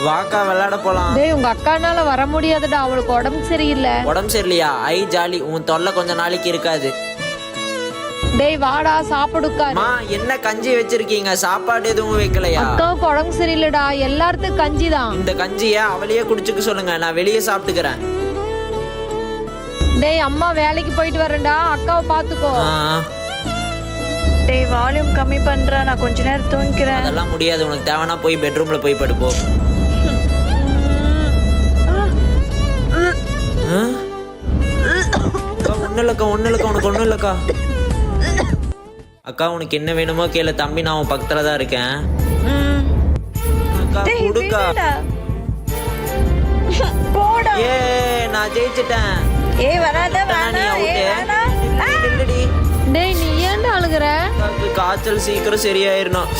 வாக்கா விளையாட போலாம். டேய் உங்க அக்கானால வர முடியாதுடா, அவளுக்கு உடம்பு சரியில்லை. உடம்பு சரியில்லையா? ஐ ஜாலி, உன் தொல்லை கொஞ்ச நாளைக்கு இருக்காது. டேய் வாடா சாப்பிடுக்காரு. மா என்ன கஞ்சி வச்சிருக்கீங்க? சாப்பாடு எதுவும் வைக்கலையா? அக்காவுக்கு உடம்பு சரியில்லடா, எல்லாத்துக்கும் கஞ்சி தான். இந்த கஞ்சிய அவளையே குடிச்சுக்க சொல்லுங்க, நான் வெளியே சாப்பிட்டுக்கிறேன். டேய் அம்மா வேலைக்கு போயிட்டு வரேன்டா, அக்காவை பாத்துக்கோ. டேய் வால்யூம் கம்மி பண்ற, நான் கொஞ்ச நேரம் தூங்கிக்கிறேன். அதெல்லாம் முடியாது, உனக்கு தேவைன்னா போய் பெட்ரூம்ல போய் படுப்போ. ஒண்ணு இல்லக்கா உனக்கு ஒண்ணும் இல்லக்கா. அக்கா உனக்கு என்ன வேணுமோ கேளு, தம்பி நான் உன் பக்கத்துல தான் இருக்கேன். அக்கா குடுக்கா. போடா. ஏ நான் ஜெயிச்சிட்டேன். ஏய் வராத வேணாம். ஏய் வேணாம். டேய் நீ ஏன்டா அழுகுற? காய்ச்சல் சீக்கிரம் சரியாயிரணும்.